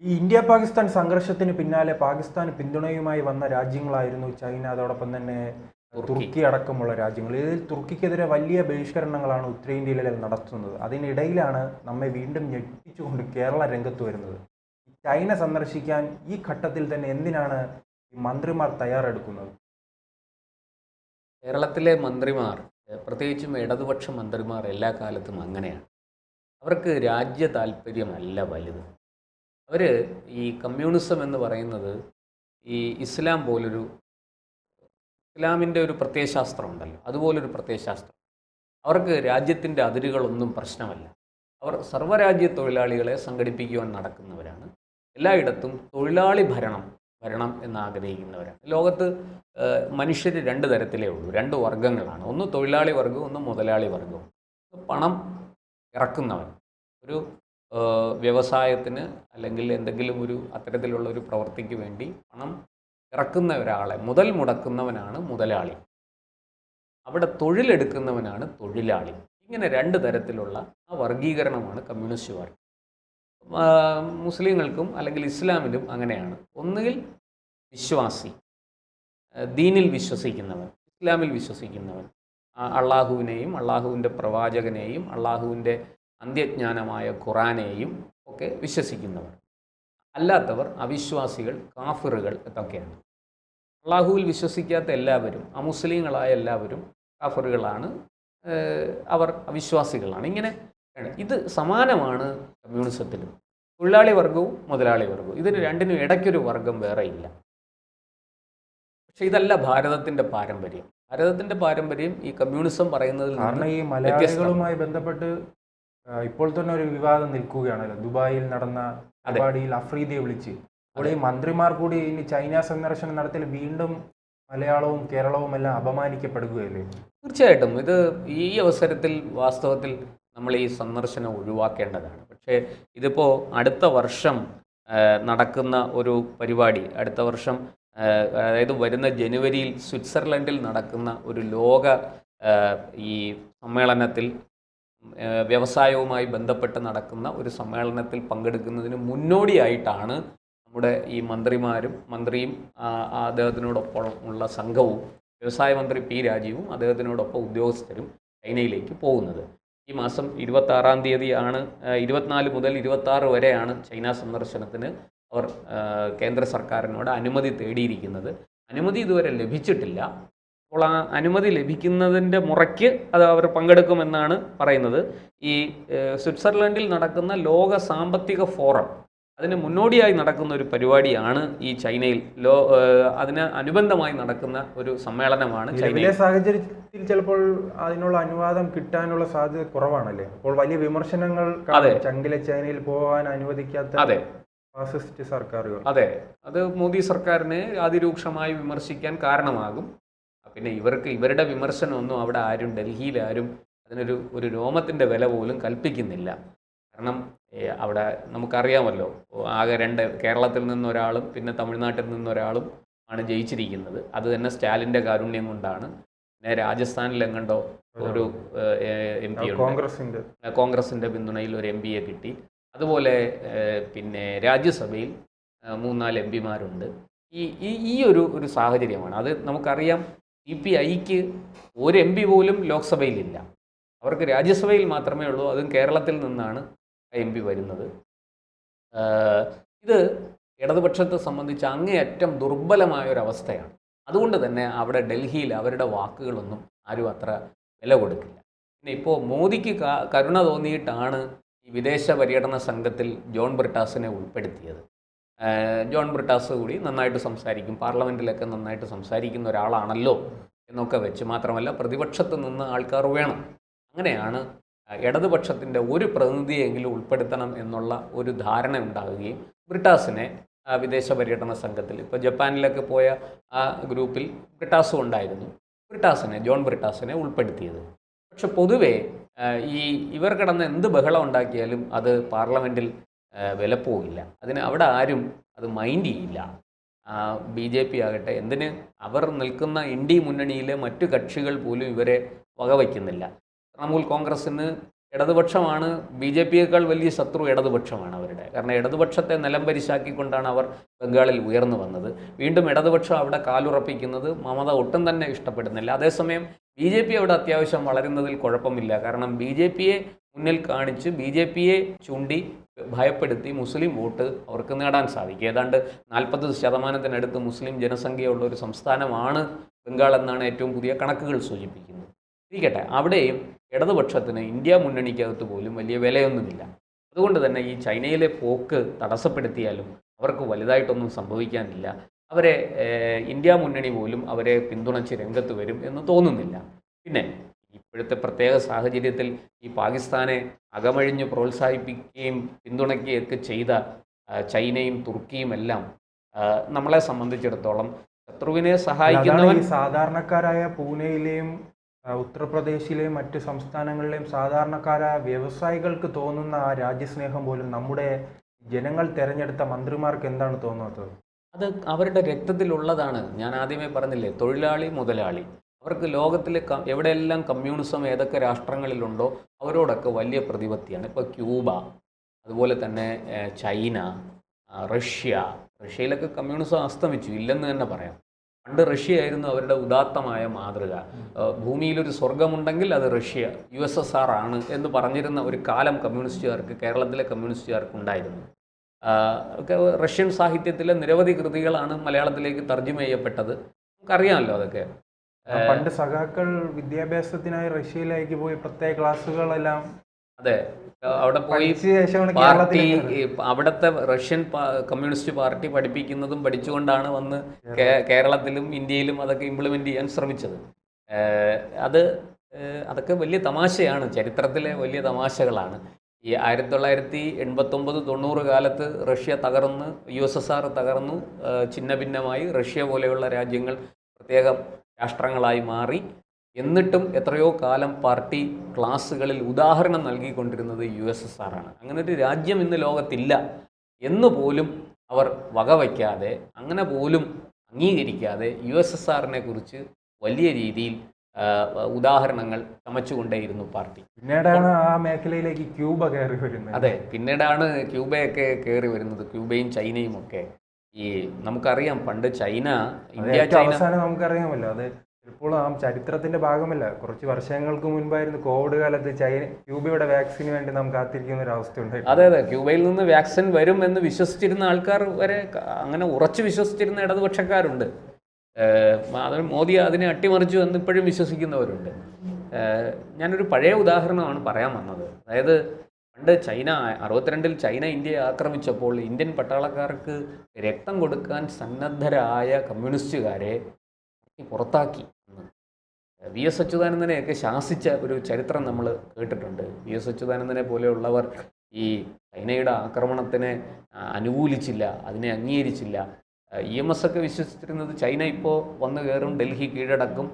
ഈ ഇന്ത്യ പാകിസ്ഥാൻ സംഘർഷത്തിന് പിന്നാലെ പാകിസ്ഥാന് പിന്തുണയുമായി വന്ന രാജ്യങ്ങളായിരുന്നു ചൈന, അതോടൊപ്പം തന്നെ തുർക്കി. തുർക്കി അടക്കമുള്ള രാജ്യങ്ങൾ. ഇതിൽ തുർക്കിക്കെതിരെ വലിയ ബഹിഷ്കരണങ്ങളാണ് ഉത്തരേന്ത്യയിൽ നടത്തുന്നത്. അതിനിടയിലാണ് നമ്മെ വീണ്ടും ഞെട്ടിച്ചുകൊണ്ട് കേരള രംഗത്ത് വരുന്നത്. ചൈന സന്ദർശിക്കാൻ ഈ ഘട്ടത്തിൽ തന്നെ എന്തിനാണ് ഈ മന്ത്രിമാർ തയ്യാറെടുക്കുന്നത്? കേരളത്തിലെ മന്ത്രിമാർ, പ്രത്യേകിച്ചും ഇടതുപക്ഷ മന്ത്രിമാർ എല്ലാ കാലത്തും അങ്ങനെയാണ്. അവർക്ക് രാജ്യ താല്പര്യമല്ല വലുത്. അവർ ഈ കമ്മ്യൂണിസം എന്ന് പറയുന്നത് ഈ ഇസ്ലാമിൻ്റെ ഒരു പ്രത്യയശാസ്ത്രം ഉണ്ടല്ലോ, അതുപോലൊരു പ്രത്യയശാസ്ത്രം. അവർക്ക് രാജ്യത്തിൻ്റെ അതിരുകളൊന്നും പ്രശ്നമല്ല. അവർ സർവ്വരാജ്യ തൊഴിലാളികളെ സംഘടിപ്പിക്കുവാൻ നടക്കുന്നവരാണ്. എല്ലായിടത്തും തൊഴിലാളി ഭരണം എന്നാഗ്രഹിക്കുന്നവരാണ്. ലോകത്ത് മനുഷ്യർ രണ്ട് തരത്തിലേ ഉള്ളൂ, രണ്ട് വർഗ്ഗങ്ങളാണ്. ഒന്ന് തൊഴിലാളി വർഗ്ഗവും ഒന്ന് മുതലാളി വർഗ്ഗവും. പണം ഇറക്കുന്നവൻ, ഒരു വ്യവസായത്തിന് അല്ലെങ്കിൽ എന്തെങ്കിലും ഒരു അത്തരത്തിലുള്ള ഒരു പ്രവൃത്തിക്ക് വേണ്ടി പണം ഇറക്കുന്ന ഒരാളെ മുതൽ മുടക്കുന്നവനാണ് മുതലാളി. അവിടെ തൊഴിലെടുക്കുന്നവനാണ് തൊഴിലാളി. ഇങ്ങനെ രണ്ട് തരത്തിലുള്ള ആ വർഗീകരണമാണ് കമ്മ്യൂണിസ്റ്റ് പാർട്ടി. മുസ്ലിങ്ങൾക്കും അല്ലെങ്കിൽ ഇസ്ലാമിലും അങ്ങനെയാണ്. ഒന്നുകിൽ വിശ്വാസി, ദീനിൽ വിശ്വസിക്കുന്നവൻ, ഇസ്ലാമിൽ വിശ്വസിക്കുന്നവൻ, അള്ളാഹുവിനെയും അള്ളാഹുവിൻ്റെ പ്രവാചകനെയും അള്ളാഹുവിൻ്റെ അന്ത്യജ്ഞാനമായ ഖുറാനെയും ഒക്കെ വിശ്വസിക്കുന്നവർ. അല്ലാത്തവർ അവിശ്വാസികൾ, കാഫിറുകൾ എന്നൊക്കെയാണ്. അള്ളാഹുവിൽ വിശ്വസിക്കാത്ത എല്ലാവരും, അമുസ്ലിങ്ങളായ എല്ലാവരും കാഫിറുകളാണ്, അവർ അവിശ്വാസികളാണ്. ഇങ്ങനെ ഇത് സമാനമാണ് കമ്മ്യൂണിസത്തിലും. തൊഴിലാളി വർഗവും മുതലാളി വർഗവും, ഇതിന് രണ്ടിനും ഇടയ്ക്കൊരു വർഗം വേറെ ഇല്ല. പക്ഷെ ഇതല്ല ഭാരതത്തിൻ്റെ പാരമ്പര്യം. ഭാരതത്തിൻ്റെ പാരമ്പര്യം ഈ കമ്മ്യൂണിസം പറയുന്നതിൽ കാരണം ഈ മലയാളികളുമായി ബന്ധപ്പെട്ട് ഇപ്പോൾ തന്നെ ഒരു വിവാദം നിൽക്കുകയാണല്ലോ. ദുബായിൽ നടന്ന പരിപാടിയിൽ അഫ്രീദിയെ വിളിച്ച് അപ്പോൾ ഈ മന്ത്രിമാർ കൂടി ഇനി ചൈന സന്ദർശനം നടത്തിയാൽ വീണ്ടും മലയാളവും കേരളവും എല്ലാം അപമാനിക്കപ്പെടുകയല്ലേ? തീർച്ചയായിട്ടും ഇത് ഈ അവസരത്തിൽ വാസ്തവത്തിൽ നമ്മൾ ഈ സന്ദർശനം ഒഴിവാക്കേണ്ടതാണ്. പക്ഷേ ഇതിപ്പോൾ അടുത്ത വർഷം നടക്കുന്ന ഒരു പരിപാടി, അടുത്ത വർഷം അതായത് വരുന്ന ജനുവരിയിൽ സ്വിറ്റ്സർലൻഡിൽ നടക്കുന്ന ഒരു ലോക ഈ സമ്മേളനത്തിൽ, വ്യവസായവുമായി ബന്ധപ്പെട്ട് നടക്കുന്ന ഒരു സമ്മേളനത്തിൽ പങ്കെടുക്കുന്നതിന് മുന്നോടിയായിട്ടാണ് നമ്മുടെ ഈ മന്ത്രിയും അദ്ദേഹത്തിനോടൊപ്പം ഉള്ള സംഘവും, വ്യവസായ മന്ത്രി പി രാജീവും അദ്ദേഹത്തിനോടൊപ്പം ഉദ്യോഗസ്ഥരും ചൈനയിലേക്ക് പോകുന്നത്. ഈ മാസം 26-ാം തീയതിയാണ്, 24 മുതൽ 26 വരെയാണ് ചൈന സന്ദർശനത്തിന് അവർ കേന്ദ്ര സർക്കാരിനോട് അനുമതി തേടിയിരിക്കുന്നത്. അനുമതി ഇതുവരെ ലഭിച്ചിട്ടില്ല. അപ്പോൾ ആ അനുമതി ലഭിക്കുന്നതിൻ്റെ മുറയ്ക്ക് അത് അവർ പങ്കെടുക്കുമെന്നാണ് പറയുന്നത്. ഈ സ്വിറ്റ്സർലൻഡിൽ നടക്കുന്ന ലോക സാമ്പത്തിക ഫോറം, അതിന് മുന്നോടിയായി നടക്കുന്ന ഒരു പരിപാടിയാണ് ഈ ചൈനയിൽ. അതിന് അനുബന്ധമായി നടക്കുന്ന ഒരു സമ്മേളനമാണ്. ചൈനയിലെ സാഹചര്യത്തിൽ ചിലപ്പോൾ അതിനുള്ള അനുവാദം കിട്ടാനുള്ള സാധ്യത കുറവാണല്ലേ? അപ്പോൾ വലിയ വിമർശനങ്ങൾ ചങ്കിലെ ചൈനയിൽ പോകാൻ അനുവദിക്കാത്ത ഫാസിസ്റ്റ് സർക്കാരുകൾ. അതെ, അത് മോദി സർക്കാരിനെ അതിരൂക്ഷമായി വിമർശിക്കാൻ കാരണമാകും. പിന്നെ ഇവരുടെ വിമർശനമൊന്നും അവിടെ ആരും, ഡൽഹിയിൽ ആരും അതിനൊരു രോമത്തിൻ്റെ വില പോലും കൽപ്പിക്കുന്നില്ല. കാരണം അവിടെ നമുക്കറിയാമല്ലോ, ആകെ കേരളത്തിൽ നിന്നൊരാളും പിന്നെ തമിഴ്നാട്ടിൽ നിന്നൊരാളും ആണ് ജയിച്ചിരിക്കുന്നത്. അത് തന്നെ സ്റ്റാലിൻ്റെ കാരുണ്യം കൊണ്ടാണ്. പിന്നെ രാജസ്ഥാനിലെങ്ങണ്ടോ ഒരു MP ഉണ്ട്, കോൺഗ്രസിൻ്റെ പിന്തുണയിൽ ഒരു MP കിട്ടി. അതുപോലെ പിന്നെ രാജ്യസഭയിൽ 3-4 MP ഈ ഒരു സാഹചര്യമാണ്. അത് നമുക്കറിയാം. CPIക്ക് ഒരു MP പോലും ലോക്സഭയിലില്ല. അവർക്ക് രാജ്യസഭയിൽ മാത്രമേ ഉള്ളൂ. അതും കേരളത്തിൽ നിന്നാണ് MP വരുന്നത്. ഇത് ഇടതുപക്ഷത്തെ സംബന്ധിച്ച് അങ്ങേയറ്റം ദുർബലമായ ഒരവസ്ഥയാണ്. അതുകൊണ്ട് തന്നെ അവിടെ ഡൽഹിയിൽ അവരുടെ വാക്കുകളൊന്നും ആരും അത്ര വില കൊടുക്കില്ല. പിന്നെ ഇപ്പോൾ മോദിക്ക് കരുണ തോന്നിയിട്ടാണ് ഈ വിദേശ പര്യടന സംഘത്തിൽ ജോൺ ബ്രിട്ടാസിനെ ഉൾപ്പെടുത്തിയത്. ജോൺ ബ്രിട്ടാസ് കൂടി നന്നായിട്ട് സംസാരിക്കും, പാർലമെൻറ്റിലൊക്കെ നന്നായിട്ട് സംസാരിക്കുന്ന ഒരാളാണല്ലോ എന്നൊക്കെ വെച്ച്, മാത്രമല്ല പ്രതിപക്ഷത്ത് നിന്ന് ആൾക്കാർ വേണം. അങ്ങനെയാണ് ഇടതുപക്ഷത്തിൻ്റെ ഒരു പ്രതിനിധിയെങ്കിലും ഉൾപ്പെടുത്തണം എന്നുള്ള ഒരു ധാരണ ഉണ്ടാകുകയും ബ്രിട്ടാസിനെ വിദേശ പര്യടന സംഘത്തിൽ, ഇപ്പോൾ ജപ്പാനിലൊക്കെ പോയ ആ ഗ്രൂപ്പിൽ ബ്രിട്ടാസും ഉണ്ടായിരുന്നു, ജോൺ ബ്രിട്ടാസിനെ ഉൾപ്പെടുത്തിയത്. പക്ഷെ പൊതുവേ ഇവർ കിടന്ന് എന്ത് ബഹളം ഉണ്ടാക്കിയാലും അത് പാർലമെൻറ്റിൽ വിലപ്പോവില്ല. അവിടെ ആരും അത് മൈൻഡ് ചെയ്യില്ല. BJP ആകട്ടെ, എന്തിന് അവർ നിൽക്കുന്ന ND മുന്നണിയിലെ മറ്റു കക്ഷികൾ പോലും ഇവരെ വകവയ്ക്കുന്നില്ല. തൃണമൂൽ കോൺഗ്രസ്സിന് ഇടതുപക്ഷമാണ് BJPയേക്കാൾ വലിയ ശത്രു ഇടതുപക്ഷമാണ് അവരുടെ. കാരണം ഇടതുപക്ഷത്തെ നിലംപരിശാക്കിക്കൊണ്ടാണ് അവർ ബംഗാളിൽ ഉയർന്നു വന്നത്. വീണ്ടും ഇടതുപക്ഷം അവിടെ കാലുറപ്പിക്കുന്നത് മമത ഒട്ടും തന്നെ ഇഷ്ടപ്പെടുന്നില്ല. അതേസമയം BJP അവിടെ അത്യാവശ്യം വളരുന്നതിൽ കുഴപ്പമില്ല. കാരണം BJPയെ മുന്നിൽ കാണിച്ച് BJPയെ ചൂണ്ടി ഭയപ്പെടുത്തി മുസ്ലിം വോട്ട് അവർക്ക് നേടാൻ സാധിക്കും. ഏതാണ്ട് 40% മുസ്ലിം ജനസംഖ്യയുള്ള ഒരു സംസ്ഥാനമാണ് ബംഗാൾ എന്നാണ് ഏറ്റവും പുതിയ കണക്കുകൾ സൂചിപ്പിക്കുന്നത്. ഇരിക്കട്ടെ, അവിടെയും ഇടതുപക്ഷത്തിന് ഇന്ത്യ മുന്നണിക്കകത്ത് പോലും വലിയ വിലയൊന്നുമില്ല. അതുകൊണ്ട് തന്നെ ഈ ചൈനയിലെ പോക്ക് തടസ്സപ്പെടുത്തിയാലും അവർക്ക് വലുതായിട്ടൊന്നും സംഭവിക്കാനില്ല. അവരെ ഇന്ത്യ മുന്നണി പോലും അവരെ പിന്തുണച്ച് രംഗത്ത് വരും എന്ന് തോന്നുന്നില്ല. പിന്നെ ഇപ്പോഴത്തെ പ്രത്യേക സാഹചര്യത്തിൽ ഈ പാകിസ്ഥാനെ അകമഴിഞ്ഞ് പ്രോത്സാഹിപ്പിക്കുകയും പിന്തുണയ്ക്കുകയൊക്കെ ചെയ്ത ചൈനയും തുർക്കിയും എല്ലാം നമ്മളെ സംബന്ധിച്ചിടത്തോളം ശത്രുവിനെ സഹായിക്കുന്നവൻ സാധാരണക്കാരായ പൂനെയിലെയും ഉത്തർപ്രദേശിലെയും മറ്റ് സംസ്ഥാനങ്ങളിലെയും സാധാരണക്കാരായ വ്യവസായികൾക്ക് തോന്നുന്ന ആ രാജ്യസ്നേഹം പോലും നമ്മുടെ ജനങ്ങൾ തിരഞ്ഞെടുത്ത മന്ത്രിമാർക്ക് എന്താണ് തോന്നാത്തത്? അത് അവരുടെ രക്തത്തിലുള്ളതാണ്. ഞാൻ ആദ്യമേ പറഞ്ഞില്ലേ, തൊഴിലാളി മുതലാളി. അവർക്ക് ലോകത്തിലെ എവിടെയെല്ലാം കമ്മ്യൂണിസം ഏതൊക്കെ രാഷ്ട്രങ്ങളിലുണ്ടോ അവരോടൊക്കെ വലിയ പ്രതിപത്തിയാണ്. ഇപ്പോൾ ക്യൂബ, അതുപോലെ തന്നെ ചൈന, റഷ്യയിലൊക്കെ കമ്മ്യൂണിസം അസ്തമിച്ചു, ഇല്ലെന്ന് തന്നെ പറയാം. പണ്ട് റഷ്യയായിരുന്നു അവരുടെ ഉദാത്തമായ മാതൃക. ഭൂമിയിലൊരു സ്വർഗമുണ്ടെങ്കിൽ അത് റഷ്യ, USSR ആണ് എന്ന് പറഞ്ഞിരുന്ന ഒരു കാലം കമ്മ്യൂണിസ്റ്റുകാർക്ക്, കേരളത്തിലെ കമ്മ്യൂണിസ്റ്റുകാർക്ക് ഉണ്ടായിരുന്നു. റഷ്യൻ സാഹിത്യത്തിലെ നിരവധി കൃതികളാണ് മലയാളത്തിലേക്ക് തർജ്ജമ ചെയ്യപ്പെട്ടത്. നമുക്കറിയാമല്ലോ അതൊക്കെ. പണ്ട് സഖാക്കൾ വിദ്യാഭ്യാസത്തിനായി റഷ്യയിലേക്ക് പോയി പ്രത്യേക ക്ലാസ്സുകളെല്ലാം, അതെ, അവിടെ പോയി പാർട്ടി, അവിടുത്തെ റഷ്യൻ കമ്മ്യൂണിസ്റ്റ് പാർട്ടി പഠിപ്പിക്കുന്നതും പഠിച്ചുകൊണ്ടാണ് വന്ന് കേരളത്തിലും ഇന്ത്യയിലും അതൊക്കെ ഇംപ്ലിമെൻ്റ് ചെയ്യാൻ ശ്രമിച്ചത്. അതൊക്കെ വലിയ തമാശയാണ്, ചരിത്രത്തിലെ വലിയ തമാശകളാണ്. ഈ 1989-90 കാലത്ത് റഷ്യ തകർന്ന്, USSR തകർന്നു, ഛിന്ന ഭിന്നമായി റഷ്യ പോലെയുള്ള രാജ്യങ്ങൾ പ്രത്യേക രാഷ്ട്രങ്ങളായി മാറി. എന്നിട്ടും എത്രയോ കാലം പാർട്ടി ക്ലാസ്സുകളിൽ ഉദാഹരണം നൽകിക്കൊണ്ടിരുന്നത് USSR ആണ്. അങ്ങനെ ഒരു രാജ്യം ഇന്ന് ലോകത്തില്ല എന്ന് പോലും അവർ വകവയ്ക്കാതെ, അങ്ങനെ പോലും അംഗീകരിക്കാതെ USSRനെ കുറിച്ച് വലിയ രീതിയിൽ ഉദാഹരണങ്ങൾ ചമച്ചുകൊണ്ടേയിരുന്നു പാർട്ടി. പിന്നീടാണ് ആ മേഖലയിലേക്ക് ക്യൂബ കയറി വരുന്നത്. അതെ, പിന്നീടാണ് ക്യൂബയൊക്കെ കയറി വരുന്നത്, ക്യൂബയും ചൈനയും ഒക്കെ. ഈ നമുക്കറിയാം, പണ്ട് ഇന്ത്യ ചൈന അവസാനം നമുക്കറിയാമല്ലോ, അത് ചിലപ്പോൾ ആ ചരിത്രത്തിന്റെ ഭാഗമല്ല. കുറച്ച് വർഷങ്ങൾക്ക് മുൻപായിരുന്നു കോവിഡ് കാലത്ത് ക്യൂബയുടെ വാക്സിന് വേണ്ടി നാം കാത്തിരിക്കുന്ന ഒരു അവസ്ഥ ഉണ്ടായിരുന്നു. അതെ, ക്യൂബയിൽ നിന്ന് വാക്സിൻ വരും എന്ന് വിശ്വസിച്ചിരുന്ന ആൾക്കാർ വരെ, അങ്ങനെ ഉറച്ചു വിശ്വസിച്ചിരുന്ന ഇടതുപക്ഷക്കാരുണ്ട്. മോദി അതിനെ അട്ടിമറിച്ചു എന്ന് ഇപ്പോഴും വിശ്വസിക്കുന്നവരുണ്ട്. ഞാനൊരു പഴയ ഉദാഹരണമാണ് പറയാൻ വന്നത്. അതായത് പണ്ട് 62 ചൈന ഇന്ത്യയെ ആക്രമിച്ചപ്പോൾ ഇന്ത്യൻ പട്ടാളക്കാർക്ക് രക്തം കൊടുക്കാൻ സന്നദ്ധരായ കമ്മ്യൂണിസ്റ്റുകാരെ പുറത്താക്കി. VS അച്യുതാനന്ദനെയൊക്കെ ശാസിച്ച ഒരു ചരിത്രം നമ്മൾ കേട്ടിട്ടുണ്ട്. VS അച്യുതാനന്ദനെ പോലെയുള്ളവർ ഈ ചൈനയുടെ ആക്രമണത്തിനെ അനുകൂലിച്ചില്ല, അതിനെ അംഗീകരിച്ചില്ല. EMS ഒക്കെ വിശ്വസിച്ചിരുന്നത് ചൈന ഇപ്പോൾ വന്നു കയറും, ഡൽഹി കീഴടക്കും,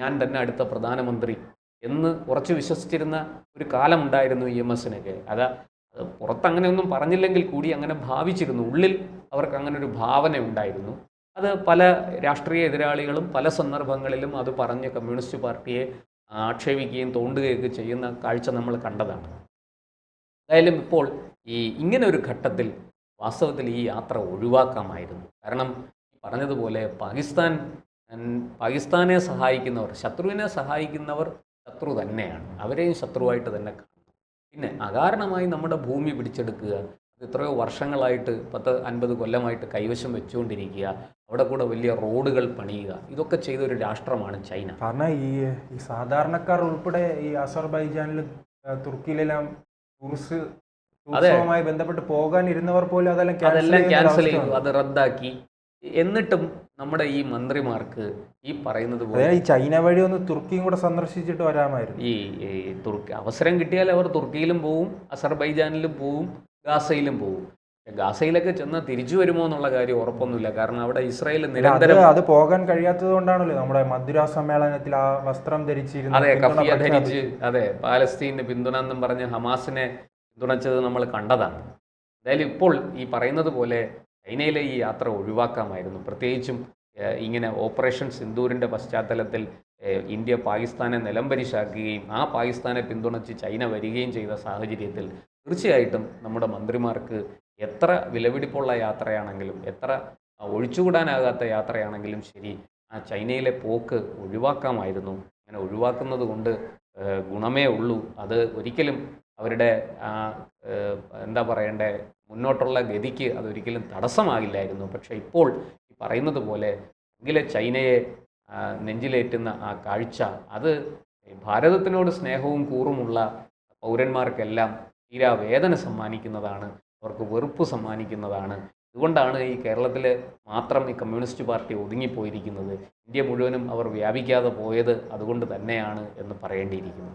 ഞാൻ തന്നെ അടുത്ത പ്രധാനമന്ത്രി എന്ന് ഉറച്ചു വിശ്വസിച്ചിരുന്ന ഒരു കാലമുണ്ടായിരുന്നു EMSനൊക്കെ. പുറത്തങ്ങനെയൊന്നും പറഞ്ഞില്ലെങ്കിൽ കൂടി അങ്ങനെ ഭാവിച്ചിരുന്നു. ഉള്ളിൽ അവർക്ക് അങ്ങനെ ഒരു ഭാവന ഉണ്ടായിരുന്നു. അത് പല രാഷ്ട്രീയ എതിരാളികളും പല സന്ദർഭങ്ങളിലും അത് പറഞ്ഞ് കമ്മ്യൂണിസ്റ്റ് പാർട്ടിയെ ആക്ഷേപിക്കുകയും തോണ്ടുകയൊക്കെ ചെയ്യുന്ന കാഴ്ച നമ്മൾ കണ്ടതാണ്. എന്തായാലും ഇപ്പോൾ ഇങ്ങനെ ഒരു ഘട്ടത്തിൽ വാസ്തവത്തിൽ ഈ യാത്ര ഒഴിവാക്കാമായിരുന്നു. കാരണം പറഞ്ഞതുപോലെ പാകിസ്ഥാനെ സഹായിക്കുന്നവർ, ശത്രുവിനെ സഹായിക്കുന്നവർ ശത്രു തന്നെയാണ്, അവരെയും ശത്രുവായിട്ട് തന്നെ കാണും. പിന്നെ അകാരണമായി നമ്മുടെ ഭൂമി പിടിച്ചെടുക്കുക, എത്രയോ വർഷങ്ങളായിട്ട് 10-50 കൊല്ലമായിട്ട് കൈവശം വെച്ചുകൊണ്ടിരിക്കുക, അവിടെ കൂടെ വലിയ റോഡുകൾ പണിയുക, ഇതൊക്കെ ചെയ്ത ഒരു രാഷ്ട്രമാണ് ചൈന. കാരണം ഈ സാധാരണക്കാർ ഉൾപ്പെടെ ഈ അസർബൈജാനിലും തുർക്കിയിലെല്ലാം ടൂറിസവുമായി ബന്ധപ്പെട്ട് പോകാനിരുന്നവർ പോലും അതെല്ലാം ക്യാൻസൽ ചെയ്തു, അത് റദ്ദാക്കി. എന്നിട്ടും നമ്മുടെ ഈ മന്ത്രിമാർക്ക് ഈ പറയുന്നത് പോലെ ഈ ചൈന വഴി ഒന്ന് തുർക്കിയും കൂടെ സന്ദർശിച്ചിട്ട് വരാമായിരുന്നു. ഈ തുർക്കി അവസരം കിട്ടിയാൽ അവർ തുർക്കിയിലും പോവും, അസർബൈജാനിലും പോവും, ഗാസയിലും പോവും. ഗാസയിലൊക്കെ ചെന്നാൽ തിരിച്ചു വരുമോ എന്നുള്ള കാര്യം ഉറപ്പൊന്നുമില്ല. കാരണം അവിടെ ഇസ്രായേൽ നിരന്തരം അത് പോകാൻ കഴിയാത്തത് കൊണ്ടാണല്ലോ നമ്മുടെ മധുര സമ്മേളനത്തിൽ ആ വസ്ത്രം ധരിച്ചിരുന്നു. അതെ, കഫിയ ധരിച്ച്, അതെ, പാലസ്തീന് പിന്തുണ എന്നും പറഞ്ഞ് ഹമാസിനെ പിന്തുണച്ചത് നമ്മൾ കണ്ടതാണ്. എന്തായാലും ഇപ്പോൾ ഈ പറയുന്നത് പോലെ ചൈനയിലെ ഈ യാത്ര ഒഴിവാക്കാമായിരുന്നു. പ്രത്യേകിച്ചും ഇങ്ങനെ ഓപ്പറേഷൻ സിന്ദൂരിൻ്റെ പശ്ചാത്തലത്തിൽ ഇന്ത്യ പാകിസ്ഥാനെ നിലംപരിശാക്കുകയും ആ പാകിസ്ഥാനെ പിന്തുണച്ച് ചൈന വരികയും ചെയ്ത സാഹചര്യത്തിൽ തീർച്ചയായിട്ടും നമ്മുടെ മന്ത്രിമാർക്ക് എത്ര വിലപിടിപ്പുള്ള യാത്രയാണെങ്കിലും, എത്ര ഒഴിച്ചുകൂടാനാകാത്ത യാത്രയാണെങ്കിലും ശരി, ആ ചൈനയിലെ പോക്ക് ഒഴിവാക്കാമായിരുന്നു. അങ്ങനെ ഒഴിവാക്കുന്നത് കൊണ്ട് ഗുണമേ ഉള്ളൂ. അത് ഒരിക്കലും അവരുടെ എന്താ പറയണ്ടേ, മുന്നോട്ടുള്ള ഗതിക്ക് അതൊരിക്കലും തടസ്സമാകില്ലായിരുന്നു. പക്ഷേ ഇപ്പോൾ ഈ പറയുന്നത് പോലെ എങ്കിലെ ചൈനയെ നെഞ്ചിലേറ്റുന്ന ആ കാഴ്ച, അത് ഭാരതത്തിനോട് സ്നേഹവും കൂറുമുള്ള പൗരന്മാർക്കെല്ലാം തീരാ വേദന സമ്മാനിക്കുന്നതാണ്, അവർക്ക് വെറുപ്പ് സമ്മാനിക്കുന്നതാണ്. അതുകൊണ്ടാണ് ഈ കേരളത്തിൽ മാത്രം ഈ കമ്മ്യൂണിസ്റ്റ് പാർട്ടി ഒതുങ്ങിപ്പോയിരിക്കുന്നത്. ഇന്ത്യ മുഴുവനും അവർ വ്യാപിക്കാതെ പോയത് അതുകൊണ്ട് തന്നെയാണ് എന്ന് പറയേണ്ടിയിരിക്കുന്നു.